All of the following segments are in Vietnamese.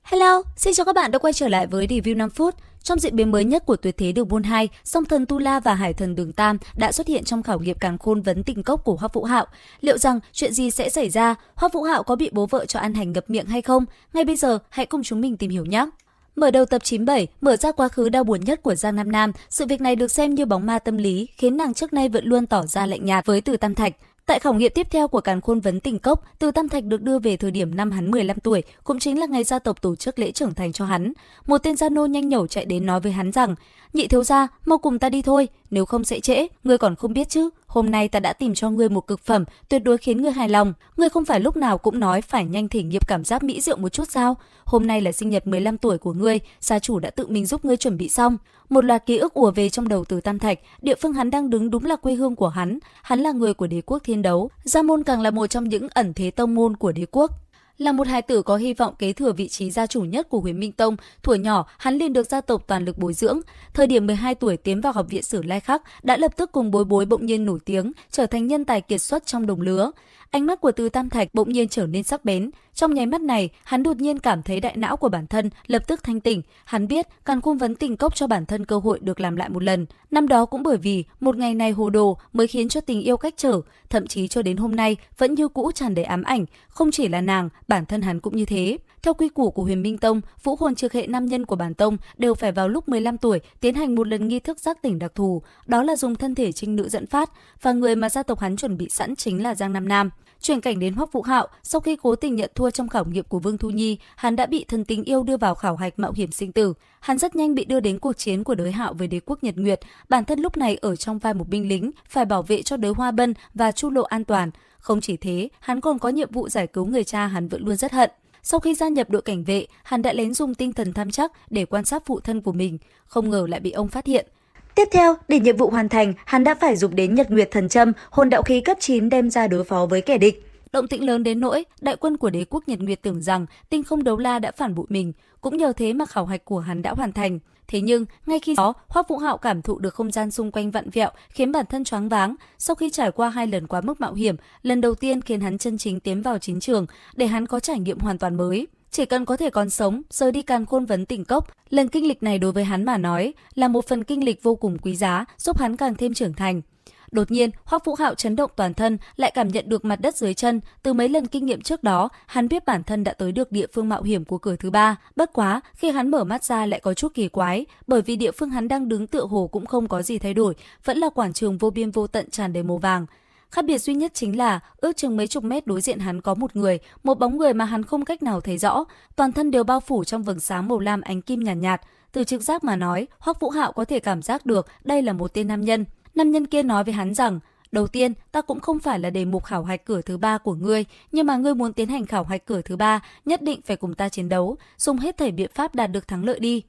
Hello, xin chào các bạn đã quay trở lại với review 5 phút. Trong diễn biến mới nhất của Tuyệt thế Đường Môn 2, song thần Tu La và hải thần Đường Tam đã xuất hiện trong khảo nghiệm càn khôn vấn tình cốc của Hoắc Vũ Hạo. Liệu rằng chuyện gì sẽ xảy ra? Hoắc Vũ Hạo có bị bố vợ cho ăn hành ngập miệng hay không? Ngay bây giờ, hãy cùng chúng mình tìm hiểu nhé. Mở đầu tập 97, mở ra quá khứ đau buồn nhất của Giang Nam Nam, sự việc này được xem như bóng ma tâm lý, khiến nàng trước nay vẫn luôn tỏ ra lạnh nhạt với Từ Tam Thạch. Tại khảo nghiệm tiếp theo của càn khôn vấn tình cốc, Từ Tam Thạch được đưa về thời điểm năm hắn 15 tuổi, cũng chính là ngày gia tộc tổ chức lễ trưởng thành cho hắn. Một tên gia nô nhanh nhẩu chạy đến nói với hắn rằng: "Nhị thiếu gia, mau cùng ta đi thôi, nếu không sẽ trễ, ngươi còn không biết chứ, hôm nay ta đã tìm cho ngươi một cực phẩm, tuyệt đối khiến ngươi hài lòng. Ngươi không phải lúc nào cũng nói phải nhanh thể nghiệm cảm giác mỹ diệu một chút sao? Hôm nay là sinh nhật 15 tuổi của ngươi, gia chủ đã tự mình giúp ngươi chuẩn bị xong." Một loạt ký ức ùa về trong đầu Từ Tam Thạch, địa phương hắn đang đứng đúng là quê hương của hắn là người của đế quốc Thiên Đấu, Gia môn càng là một trong những ẩn thế tông môn của đế quốc. Là một hài tử có hy vọng kế thừa vị trí gia chủ nhất của Huyền Minh Tông, thuở nhỏ hắn liền được gia tộc toàn lực bồi dưỡng. Thời điểm 12 tuổi tiến vào học viện Sử Lai Khắc, đã lập tức cùng Bối Bối bỗng nhiên nổi tiếng, trở thành nhân tài kiệt xuất trong đồng lứa. Ánh mắt của Từ Tam Thạch bỗng nhiên trở nên sắc bén. Trong nháy mắt này, hắn đột nhiên cảm thấy đại não của bản thân lập tức thanh tỉnh. Hắn biết càn khôn vấn tình cốc cho bản thân cơ hội được làm lại một lần. Năm đó cũng bởi vì một ngày này hồ đồ mới khiến cho tình yêu cách trở, thậm chí cho đến hôm nay vẫn như cũ tràn đầy ám ảnh. Không chỉ là nàng, bản thân hắn cũng như thế. Theo quy củ của Huyền Minh Tông, vũ hồn trực hệ nam nhân của bản tông đều phải vào lúc 15 tuổi tiến hành một lần nghi thức giác tỉnh đặc thù, đó là dùng thân thể trinh nữ dẫn phát, và người mà gia tộc hắn chuẩn bị sẵn chính là Giang Nam Nam. Chuyển cảnh đến Hoắc Vũ Hạo, sau khi cố tình nhận thua trong khảo nghiệm của Vương Thu Nhi, hắn đã bị thần tình yêu đưa vào khảo hạch mạo hiểm sinh tử. Hắn rất nhanh bị đưa đến cuộc chiến của Đới Hạo với đế quốc Nhật Nguyệt, bản thân lúc này ở trong vai một binh lính, phải bảo vệ cho Đới Hoa Bân và Chu Lộ an toàn. Không chỉ thế, hắn còn có nhiệm vụ giải cứu người cha hắn vẫn luôn rất hận. Sau khi gia nhập đội cảnh vệ, hắn đã lén dùng tinh thần tham chắc để quan sát phụ thân của mình, không ngờ lại bị ông phát hiện. Tiếp theo, để nhiệm vụ hoàn thành, hắn đã phải dùng đến Nhật Nguyệt Thần Châm, hồn đạo khí cấp 9 đem ra đối phó với kẻ địch. Động tĩnh lớn đến nỗi đại quân của đế quốc Nhật Nguyệt tưởng rằng Tinh Không Đấu La đã phản bội mình, cũng nhờ thế mà khảo hạch của hắn đã hoàn thành. Thế nhưng, ngay khi đó, Hoắc Vũ Hạo cảm thụ được không gian xung quanh vặn vẹo, khiến bản thân choáng váng. Sau khi trải qua 2 lần quá mức mạo hiểm, lần đầu tiên khiến hắn chân chính tiến vào chiến trường, để hắn có trải nghiệm hoàn toàn mới. Chỉ cần có thể còn sống, rời đi càn khôn vấn tình cốc, lần kinh lịch này đối với hắn mà nói là một phần kinh lịch vô cùng quý giá, giúp hắn càng thêm trưởng thành. Đột nhiên, Hoắc Vũ Hạo chấn động toàn thân, lại cảm nhận được mặt đất dưới chân. Từ mấy lần kinh nghiệm trước đó, hắn biết bản thân đã tới được địa phương mạo hiểm của cửa thứ 3. Bất quá, khi hắn mở mắt ra lại có chút kỳ quái, bởi vì địa phương hắn đang đứng tựa hồ cũng không có gì thay đổi, vẫn là quảng trường vô biên vô tận tràn đầy màu vàng. Khác biệt duy nhất chính là ước chừng mấy chục mét đối diện hắn có một người, một bóng người mà hắn không cách nào thấy rõ, toàn thân đều bao phủ trong vầng sáng màu lam ánh kim nhàn nhạt. Từ trực giác mà nói, Hoắc Vũ Hạo có thể cảm giác được đây là một tên nam nhân. Nam nhân kia nói với hắn rằng: "Đầu tiên, ta cũng không phải là đề mục khảo hạch cửa thứ 3 của ngươi, nhưng mà ngươi muốn tiến hành khảo hạch cửa thứ 3, nhất định phải cùng ta chiến đấu, dùng hết thảy biện pháp đạt được thắng lợi đi."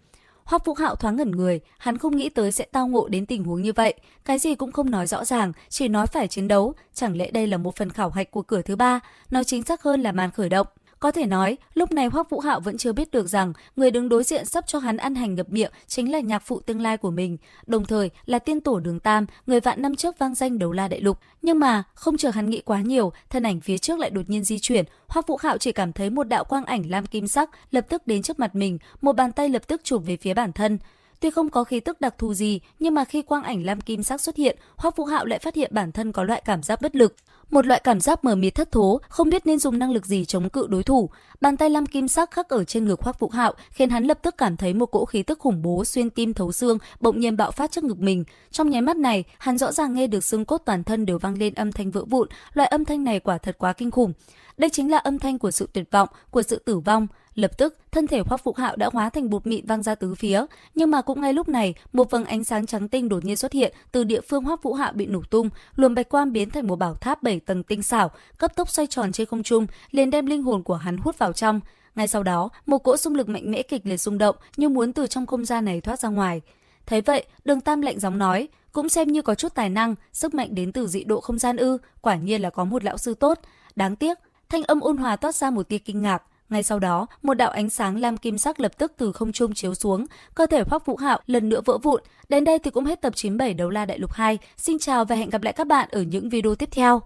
Hoắc Vũ Hạo thoáng ngẩn người, hắn không nghĩ tới sẽ tao ngộ đến tình huống như vậy, cái gì cũng không nói rõ ràng, chỉ nói phải chiến đấu, chẳng lẽ đây là một phần khảo hạch của cửa thứ 3, nói chính xác hơn là màn khởi động. Có thể nói, lúc này Hoắc Vũ Hạo vẫn chưa biết được rằng người đứng đối diện sắp cho hắn ăn hành ngập miệng chính là nhạc phụ tương lai của mình, đồng thời là tiên tổ Đường Tam, người vạn năm trước vang danh Đấu La đại lục. Nhưng mà không chờ hắn nghĩ quá nhiều, thân ảnh phía trước lại đột nhiên di chuyển. Hoắc Vũ Hạo chỉ cảm thấy một đạo quang ảnh lam kim sắc lập tức đến trước mặt mình, một bàn tay lập tức chụp về phía bản thân. Tuy không có khí tức đặc thù gì, nhưng mà khi quang ảnh lam kim sắc xuất hiện, Hoắc Vũ Hạo lại phát hiện bản thân có loại cảm giác bất lực, một loại cảm giác mờ mịt thất thố, không biết nên dùng năng lực gì chống cự đối thủ. Bàn tay lam kim sắc khắc ở trên ngực Hoắc Vũ Hạo khiến hắn lập tức cảm thấy một cỗ khí tức khủng bố xuyên tim thấu xương bỗng nhiên bạo phát trước ngực mình. Trong nháy mắt này, hắn rõ ràng nghe được xương cốt toàn thân đều vang lên âm thanh vỡ vụn, loại âm thanh này quả thật quá kinh khủng. Đây chính là âm thanh của sự tuyệt vọng, của sự tử vong. Lập tức, thân thể Hoắc Vũ Hạo đã hóa thành bột mịn văng ra tứ phía, nhưng mà cũng ngay lúc này, một vầng ánh sáng trắng tinh đột nhiên xuất hiện từ địa phương Hoắc Vũ Hạo bị nổ tung, luồng bạch quang biến thành một bảo tháp 7 tầng tinh xảo, cấp tốc xoay tròn trên không trung, liền đem linh hồn của hắn hút vào trong. Ngay sau đó, một cỗ xung lực mạnh mẽ kịch liệt rung động, như muốn từ trong không gian này thoát ra ngoài. Thấy vậy, Đường Tam lạnh giọng nói: "Cũng xem như có chút tài năng, sức mạnh đến từ dị độ không gian ư? Quả nhiên là có một lão sư tốt. Đáng tiếc." Thanh âm ôn hòa toát ra một tia kinh ngạc. Ngay sau đó, một đạo ánh sáng lam kim sắc lập tức từ không trung chiếu xuống, cơ thể Hoắc Vũ Hạo lần nữa vỡ vụn. Đến đây thì cũng hết tập 97 Đấu La Đại Lục 2. Xin chào và hẹn gặp lại các bạn ở những video tiếp theo.